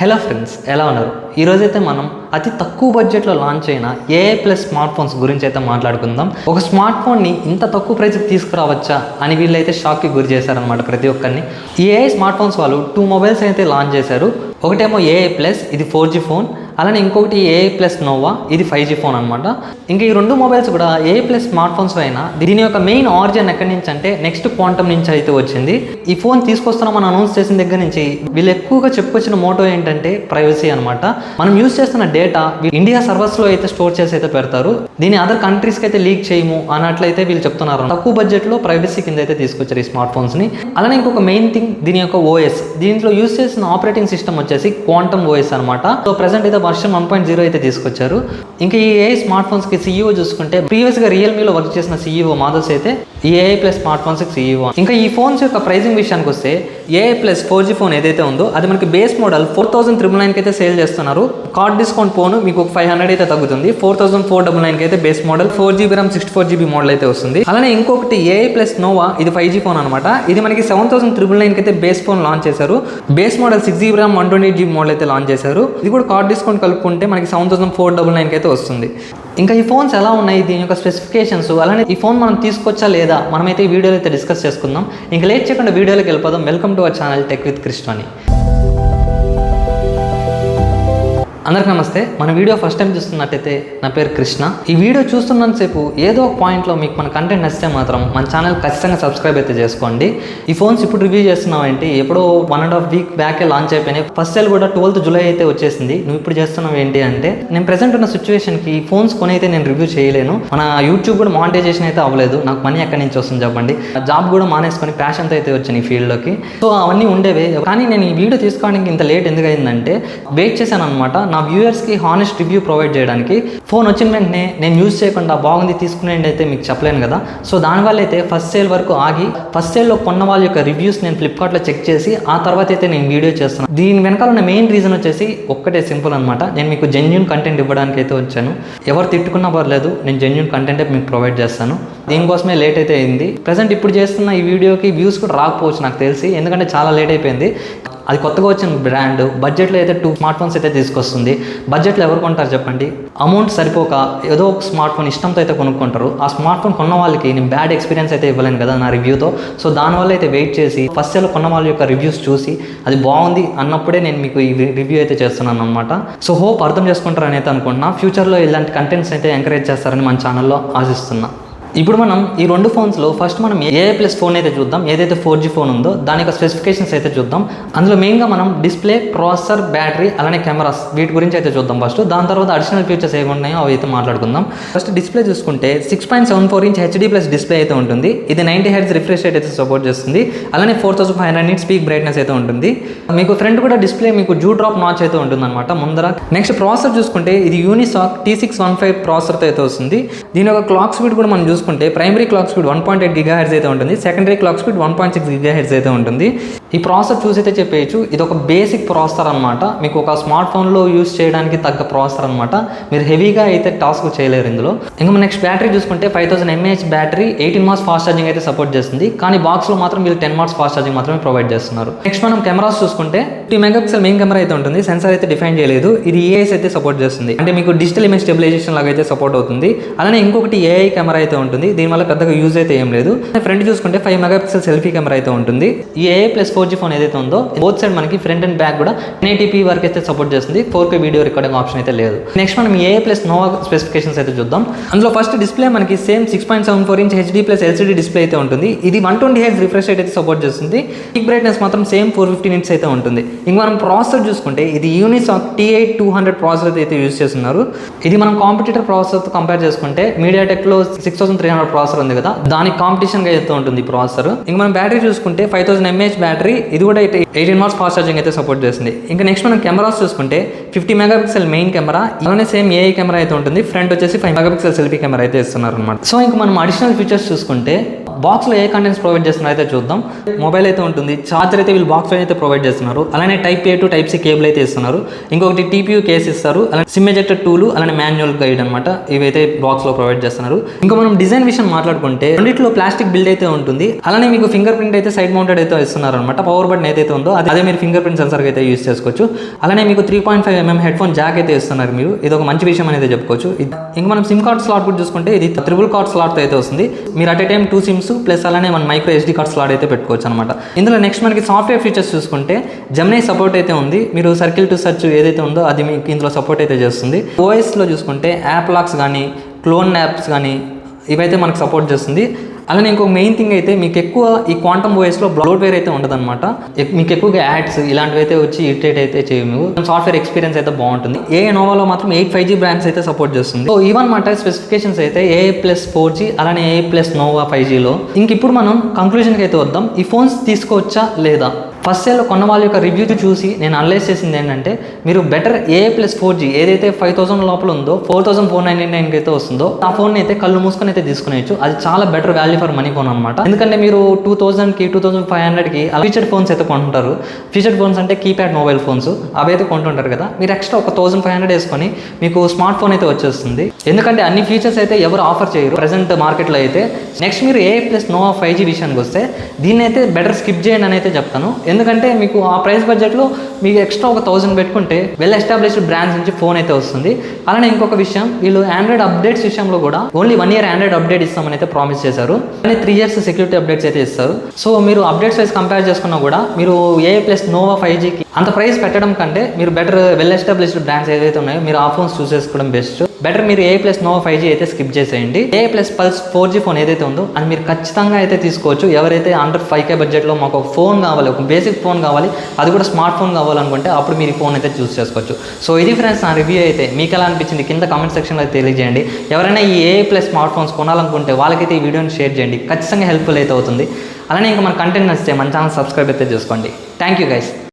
Hello friends, ఎలా ఉన్నారు? ఈరోజైతే మనం అతి తక్కువ బడ్జెట్లో లాంచ్ అయిన ఏఐ ప్లస్ స్మార్ట్ ఫోన్స్ గురించి అయితే మాట్లాడుకుందాం. ఒక స్మార్ట్ ఫోన్ని ఇంత తక్కువ ప్రైస్కి తీసుకురావచ్చా అని వీళ్ళైతే షాక్కి గురి చేశారనమాట ప్రతి ఒక్కరిని. ఈ ఏఐ స్మార్ట్ ఫోన్స్ వాళ్ళు 2 మొబైల్స్ అయితే లాంచ్ చేశారు. ఒకటేమో ఏఐ ప్లస్, ఇది 4G ఫోన్. అలానే ఇంకొకటి ఏఐ ప్లస్ నోవా, ఇది 5G ఫోన్ అనమాట. ఇంకా ఈ 2 మొబైల్స్ కూడా ఏఐ ప్లస్ స్మార్ట్ ఫోన్స్ అయినా దీని యొక్క మెయిన్ ఆరిజిన్ ఎక్కడి నుంచి అంటే నెక్స్ట్ క్వాంటమ్ నుంచి అయితే వచ్చింది. ఈ ఫోన్ తీసుకొస్తున్నామని అనౌన్స్ చేసిన దగ్గర నుంచి వీళ్ళు ఎక్కువగా చెప్పుకొచ్చిన మోటో ఏంటంటే ప్రైవసీ అనమాట. మనం యూజ్ చేస్తున్న డేటా ఇండియా సర్వర్స్లో అయితే స్టోర్ చేసి అయితే పెడతారు. దీన్ని అదర్ కంట్రీస్కి అయితే లీక్ చేయము అన్నట్లయితే వీళ్ళు చెప్తున్నారు. తక్కువ బడ్జెట్లో ప్రైవసీ కింద అయితే తీసుకొచ్చారు ఈ స్మార్ట్ ఫోన్స్ని. అలానే ఇంకొక మెయిన్ థింగ్ దీని యొక్క ఓఎస్. దీంట్లో యూజ్ చేసిన ఆపరేటింగ్ సిస్టమ్ వచ్చేసి క్వాంటమ్ ఓఎస్ అనమాట. సో ప్రెసెంట్ అయితే వర్షన్ 1.0 అయితే తీసుకొచ్చారు. ఇంకా ఈ ఏఐ స్మార్ట్ ఫోన్స్కి CEO చూసుకుంటే ప్రీవియస్గా రియల్మీలో వర్క్ చేసిన CEO మాధవ్స్ అయితే ఈ ఏఐ ప్లస్ స్మార్ట్ ఫోన్స్కి CEO. ఇంకా ఈ ఫోన్స్ యొక్క ప్రైజింగ్ విషయానికి వస్తే ఏఐ ప్లస్ 4G ఫోన్ ఏదైతే ఉందో అది మనకి బేస్ మోడల్ 4,999కి అయితే సేల్ చేస్తున్నారు. కార్డ్ డిస్కౌంట్ పోను మీకు 500 అయితే తగ్గుతుంది. 4,499కి అయితే base model 4GB RAM 64GB model అయితే వస్తుంది. అలానే ఇంకొకటి ఏఐ ప్లస్ నోవా, ఇది 5G ఫోన్ అనమాట. ఇది మనకి 7,999కి అయితే బేస్ ఫోన్ లాంచ్ చేశారు. Base model 6GB RAM 128GB model అయితే లాంచ్ చేశారు. ఇది కూడా కార్డ్ డిస్కౌంట్ కలుపుకుంటే మనకి 7,499కి అయితే వస్తుంది. ఇంకా ఈ ఫోన్స్ ఎలా ఉన్నాయి, దీని యొక్క స్పెసిఫికేషన్స్, అలానే ఈ ఫోన్ మనం తీసుకొచ్చా లేదా మనమైతే ఈ వీడియోలో అయితే డిస్కస్ చేసుకుందాం. ఇంకా లేట్ చేయకుండా వీడియోలోకి వెళ్ళిపోదాం. Welcome to our channel tech with Krishna. అందరికీ నమస్తే. మన వీడియో ఫస్ట్ టైం చూస్తున్నట్టయితే నా పేరు కృష్ణ. ఈ వీడియో చూస్తున్నంతసేపు ఏదో ఒక పాయింట్లో మీకు మన కంటెంట్ నచ్చితే మాత్రం మన ఛానల్ ఖచ్చితంగా సబ్స్క్రైబ్ అయితే చేసుకోండి. ఈ ఫోన్స్ ఇప్పుడు రివ్యూ చేస్తున్నావు ఎప్పుడో 1.5 వీక్ బ్యాకే లాంచ్ అయిపోయినాయి. ఫస్ట్ సేల్ కూడా 12th జూలై అయితే వచ్చేసింది. నువ్వు ఇప్పుడు చేస్తున్నావు ఏంటి అంటే, నేను ప్రెసెంట్ ఉన్న సిచ్యువేషన్కి ఈ ఫోన్స్ కొని అయితే నేను రివ్యూ చేయలేను. మన యూట్యూబ్ కూడా మానిటైజేషన్ అయితే అవ్వలేదు. నాకు మనీ ఎక్కడి నుంచి వస్తుంది చెప్పండి. జాబ్ కూడా మానేసుకొని ప్యాషన్తో అయితే వచ్చాను ఈ ఫీల్డ్లోకి. సో అవన్నీ ఉండేవి. కానీ నేను ఈ వీడియో తీసుకోవడానికి ఇంత లేట్ ఎందుకు అయిందంటే, వెయిట్ చేశాను అనమాట నా వ్యూయర్స్కి హానెస్ట్ రివ్యూ ప్రొవైడ్ చేయడానికి. ఫోన్ వచ్చిన వెంటనే నేను యూజ్ చేయకుండా బాగుంది తీసుకునేది అయితే మీకు చెప్పలేను కదా. సో దానివల్ల అయితే ఫస్ట్ సేల్ వరకు ఆగి ఫస్ట్ సేల్లో కొన్న వాళ్ళ యొక్క రివ్యూస్ నేను ఫ్లిప్కార్ట్లో చెక్ చేసి ఆ తర్వాత అయితే నేను వీడియో చేస్తున్నాను. దీని వెనకాల ఉన్న మెయిన్ రీజన్ వచ్చేసి ఒక్కటే, సింపుల్ అనమాట. నేను మీకు జెన్యూన్ కంటెంట్ ఇవ్వడానికి అయితే వచ్చాను. ఎవరు తిట్టుకున్నా పర్లేదు, నేను జెన్యూన్ కంటెంట్ మీకు ప్రొవైడ్ చేస్తాను. దీనికోసమే లేట్ అయితే అయింది. ప్రజెంట్ ఇప్పుడు చేస్తున్న ఈ వీడియోకి వ్యూస్ కూడా రాకపోవచ్చు నాకు తెలిసి, ఎందుకంటే చాలా లేట్ అయిపోయింది. అది కొత్తగా వచ్చిన బ్రాండ్ బడ్జెట్లో అయితే 2 స్మార్ట్ ఫోన్స్ అయితే తీసుకొస్తుంది. బడ్జెట్లో ఎవరు కొంటారు చెప్పండి? అమౌంట్ సరిపోక ఏదో ఒక స్మార్ట్ ఫోన్ ఇష్టంతో అయితే కొనుక్కుంటారు. ఆ స్మార్ట్ ఫోన్ కొన్న వాళ్ళకి నేను బ్యాడ్ ఎక్స్పీరియన్స్ అయితే ఇవ్వలేను కదా నా రివ్యూతో. సో దానివల్ల అయితే వెయిట్ చేసి ఫస్ట్ సేల్ కొన్న వాళ్ళ యొక్క రివ్యూస్ చూసి అది బాగుంది అన్నప్పుడే నేను మీకు ఈ రివ్యూ అయితే చేస్తున్నాను అనమాట. సో హోప్ అర్థం చేసుకుంటారని అయితే అనుకుంటున్నా. ఫ్యూచర్లో ఇలాంటి కంటెంట్స్ అయితే ఎంకరేజ్ చేస్తారని మన ఛానల్లో ఆశిస్తున్నా. ఇప్పుడు మనం ఈ 2 ఫోన్స్లో ఫస్ట్ మనం ఏఐ ప్లస్ ఫోన్ అయితే చూద్దాం. ఏదైతే 4G ఫోన్ ఉందో దాని యొక్క స్పెసిఫికేషన్స్ అయితే చూద్దాం. అందులో మెయిన్గా మనం డిస్ప్లే, ప్రాసెసర్, బ్యాటరీ, అలానే కెమెరాస్ వీటి గురించి అయితే చూద్దాం ఫస్ట్. దాని తర్వాత అడిషనల్ ఫీచర్స్ ఏమి ఉన్నాయో అవి అయితే మాట్లాడుకుందాం. ఫస్ట్ డిస్ప్లే చూసుకుంటే 6.74 ఇంచ్ HD+ డిస్ప్లే అయితే ఉంటుంది. ఇది 90 Hz రిఫ్రెష్ రేట్ అయితే సపోర్ట్ చేస్తుంది. అలానే 4500 nits పీక్ బ్రైట్నెస్ అయితే ఉంటుంది. మీకు ఫ్రంట్ కూడా డిస్ప్లే మీకు జూ డ్రాప్ నాచ్ అయితే ఉంటుంది అనమాట ముందర. నెక్స్ట్ ప్రాసెసర్ చూసుకుంటే ఇది యూనిసాక్ T615 ప్రాసెసర్తో అయితే వస్తుంది. దీని యొక్క క్లాక్ స్పీడ్ కూడా మనం చూసుకుంటే ప్రైమరీ క్లాక్ స్పీడ్ 1.8 GHz అయితే ఉంటుంది. సెకండరీ క్లాక్ స్పీడ్ 1.6 GHz అయితే ఉంటుంది. ఈ ప్రాసెసర్ చూసి అయితే చెప్పేయచ్చు, ఇది ఒక బేసిక్ ప్రాసెసర్ అనమాట. మీకు ఒక స్మార్ట్ ఫోన్లో యూజ్ చేయడానికి తగ్గ ప్రాసెసర్ అనమాట. మీరు హెవీగా అయితే టాస్క్ చేయలేరు ఇందులో. ఇంకా నెక్స్ట్ బ్యాటరీ చూసుకుంటే 5000 mAh battery, 18 watts fast charging అయితే సపోర్ట్ చేస్తుంది. కానీ బాక్స్లో మాత్రం వీళ్ళు 10 watts ఫాస్ట్ ఛార్జింగ్ మాత్రమే ప్రొవైడ్ చేస్తున్నారు. నెక్స్ట్ మనం కెమెరాస్ చూసుకుంటే 50 MP మెయిన్ కెమెరా అయితే ఉంటుంది. సెన్సార్ అయితే డిఫైన్ చేయలేదు. ఇది EIS అయితే సపోర్ట్ చేస్తుంది. అంటే మీకు డిజిటల్ ఇమేజ్ స్టెబిలైజేషన్ లాగా అయితే సపోర్ట్ అవుతుంది. అలానే ఇంకొకటి AI కెమెరా అయితే ఉంటుంది. దీనివల్ల పెద్దగా యూజ్ అయితే ఏం లేదు. ఫ్రంట్ చూసుకుంటే 5 MP సెల్ఫీ కెమెరా అయితే ఉంటుంది. ఈ ఏఐ ప్లస్ 4G ఫోన్ ఏదైతే ఉందో బోత్ సైడ్ మనకి ఫ్రంట్ అండ్ బ్యాక్ కూడా 1080p వరకు అయితే సపోర్ట్ చేస్తుంది. 4K వీడియో రికార్డింగ్ ఆప్షన్ అయితే లేదు. నెక్స్ట్ మనం ఏఐ ప్లస్ నోవా స్పెసిఫికేషన్స్ అయితే చూద్దాం. అందులో ఫస్ట్ డిస్ప్లే మనకి same 6.74 inch HD+ LCD display అయితే ఉంటుంది. ఇది 120 Hz రిఫ్రెష్ రేట్ అయితే సపోర్ట్ చేస్తుంది. పీక్ బ్రైట్నెస్ మాత్రం సేమ్ 450 nits అయితే ఉంటుంది. ఇంకా మనం ప్రాసెసర్ చూసుకుంటే ఇది యూనిసాక్ T8200 ప్రాసెసర్ అయితే యూజ్ చేస్తున్నారు. ఇది మనం కాంపిటీటర్ ప్రాసెసర్తో కంపేర్ చేసుకుంటే మీడియాటెక్లో 6300 ప్రాసెసర్ ఉంది కదా, దానికి కాంపిటీషన్గా అయితే ఉంటుంది ఈ ప్రాసెసర్. ఇంకా మనం బ్యాటరీ చూసుకుంటే 5000 mAh బ్యాటరీ, ఇది కూడా 18 watts ఫాస్ట్ ఛార్జింగ్ అయితే సపోర్ట్ చేస్తుంది. ఇంకా నెక్స్ట్ మనం కెమెరాస్ చూసుకుంటే 50 MP మెయిన్ కెమెరా, అలానే సేమ్ ఏఐ కెమెరా అయితే ఉంటుంది. ఫ్రంట్ వచ్చేసి 5 MP సెల్ఫీ కెమెరా అయితే ఇస్తున్నారు అనమాట. సో ఇంకా మనం అడిషనల్ ఫీచర్స్ చూసుకుంటే బాక్స్లో ఏ కంటెంట్స్ ప్రొవైడ్ చేస్తున్నారో అయితే చూద్దాం. మొబైల్ అయితే ఉంటుంది, ఛార్జర్ అయితే వీళ్ళు బాక్స్లో అయితే ప్రొవైడ్ చేస్తున్నారు, అలానే type A to type C cable అయితే ఇస్తున్నారు, ఇంకొకటి TPU కేస్ ఇస్తారు, అలానే సిమ్ ఎజెక్టర్ టూల్, అలానే మాన్యువల్ గైడ్ అనమాట, ఇవైతే బాక్స్లో ప్రొవైడ్ చేస్తున్నారు. ఇంకా మనం డిజైన్ విషయం మాట్లాడుకుంటే రెండిట్లో ప్లాస్టిక్ బిల్డ్ అయితే ఉంటుంది, అలానే మీకు ఫింగర్ ప్రింట్ అయితే సైడ్ మౌంటెడ్ అయితే ఇస్తున్నారు అనమాట. పవర్ బటన్ ఏదైతే ఉందో అదే మీరు ఫింగర్ ప్రింట్ సెన్సర్ అయితే యూస్ చేసుకోవచ్చు. అలానే మీకు 3.5mm హెడ్ ఫోన్ జాక్ అయితే ఇస్తున్నారు మీరు, ఇది ఒక మంచి విషయం అనేది చెప్పుకోవచ్చు. ఇంకా మనం సిమ్ కార్డ్ స్లాట్ కూడా చూసుకుంటే ఇది ట్రిపుల్ కార్డ్ స్లాట్ అయితే వస్తుంది, మీరు at a time 2 SIMs plus అలానే మన మైక్రో SD కార్డ్ స్లాట్ అయితే పెట్టుకోవచ్చు అనమాట. ఇందులో నెక్స్ట్ మనకి సాఫ్ట్వేర్ ఫీచర్స్ చూసుకుంటే జెమినీ సపోర్ట్ అయితే ఉంది, మీరు సర్కిల్ టు సెర్చ్ ఏదైతే ఉందో అది మీకు ఇందులో సపోర్ట్ అయితే చేస్తుంది. OSలో చూసుకుంటే యాప్ లాక్స్ కానీ క్లోన్ యాప్స్ కానీ ఇవైతే మనకు సపోర్ట్ చేస్తుంది. అలానే ఇంకొక మెయిన్ థింగ్ అయితే మీకు ఎక్కువ ఈ క్వాంటమ్ OSలో బ్లోట్వేర్ అయితే ఉండదన్నమాట, మీకు ఎక్కువగా యాడ్స్ ఇలాంటివి అయితే వచ్చి ఇరిటేట్ అయితే చేయము, సాఫ్ట్వేర్ ఎక్స్పీరియన్స్ అయితే బాగుంటుంది. నోవాలో మాత్రం 8 5G బ్రాండ్స్ అయితే సపోర్ట్ చేస్తుంది. సో ఇవన్నమాట స్పెసిఫికేషన్స్ అయితే AA+4G అలానే AA+Nova 5Gలో. ఇంక ఇప్పుడు మనం కంక్లూజన్కి అయితే వద్దాం, ఈ ఫోన్స్ తీసుకోవచ్చా లేదా. ఫస్ట్ సేల్లో కొన్న వాళ్ళ యొక్క రివ్యూ చూసి నేను అనలైజ్ చేసింది ఏంటంటే మీరు బెటర్ AA+4G ఏదైతే 5000 లోపల ఉందో 4499 అయితే వస్తుందో ఆ ఫోన్ అయితే కళ్ళు మూసుకొని అయితే తీసుకునేచ్చు, అది చాలా better value for money phone అనమాట. ఎందుకంటే మీరు 2000కి 2500కి ఫీచర్డ్ ఫోన్స్ అయితే కొంటుంటారు, ఫీచర్డ్ ఫోన్స్ అంటే కీప్యాడ్ మొబైల్ ఫోన్స్ అవి అయితే కొంటుంటారు కదా, మీరు ఎక్స్ట్రా ఒక 1500 వేసుకొని మీకు స్మార్ట్ ఫోన్ అయితే వచ్చేస్తుంది. ఎందుకంటే అన్ని ఫీచర్స్ అయితే ఎవరు ఆఫర్ చేయరు ప్రెసెంట్ మార్కెట్లో అయితే. నెక్స్ట్ మీరు AA+Nova 5G విషయానికి వస్తే దీన్ని అయితే బెటర్ స్కిప్ చేయండి అని అయితే చెప్తాను. ఎందుకంటే మీకు ఆ ప్రైస్ బడ్జెట్లో మీకు ఎక్స్ట్రా ఒక 1000 పెట్టుకుంటే వెల్ ఎస్టాబ్లిష్డ్ బ్రాండ్స్ నుంచి ఫోన్ అయితే వస్తుంది. అలానే ఇంకొక విషయం, వీళ్ళు ఆండ్రాయిడ్ అప్డేట్స్ విషయంలో కూడా ఓన్లీ 1 year ఆండ్రాయిడ్ అప్డేట్ ఇస్తామని అయితే ప్రామిస్ చేశారు, కానీ 3 years సెక్యూరిటీ అప్డేట్స్ అయితే ఇస్తారు. సో మీరు అప్డేట్స్ వైజ్ కంపేర్ చేసుకున్నా కూడా మీరు AA+Nova 5Gకి అంత ప్రైస్ పెట్టడం కంటే మీరు బెటర్ వెల్ ఎస్టాబ్లిష్డ్ బ్రాండ్స్ ఏదైతే ఉన్నాయో మీరు ఆ ఫోన్స్ చూస్ చేసుకోవడం బెస్ట్. బెటర్ మీరు AA+Nova 5G అయితే స్కిప్ చేసేయండి. AA+Pulse 4G ఫోన్ ఏదైతే ఉందో అది మీరు ఖచ్చితంగా అయితే తీసుకోవచ్చు. ఎవరైతే అండర్ 5K బడ్జెట్లో మాకు ఒక ఫోన్ కావాలి, ఒక బేసిక్ ఫోన్ కావాలి, అది కూడా స్మార్ట్ ఫోన్ కావాలనుకుంటే అప్పుడు మీరు ఫోన్ అయితే చూస్ చేసుకోవచ్చు. సో ఇది ఫ్రెండ్స్ నా రివ్యూ అయితే. మీకు ఎలా అనిపించింది కింద కామెంట్ సెక్షన్లో అయితే తెలియజేయండి. ఎవరైనా ఈ AA+ స్మార్ట్ ఫోన్స్ కొనాలనుకుంటే వాళ్ళకైతే ఈ వీడియోని షేర్ చేయండి, ఖచ్చితంగా హెల్ప్ఫుల్ అయితే అవుతుంది. అలానే ఇంకా మన కంటెంట్ నచ్చితే మన ఛానల్ సబ్స్క్రైబ్ అయితే చేసుకోండి. Thank you guys.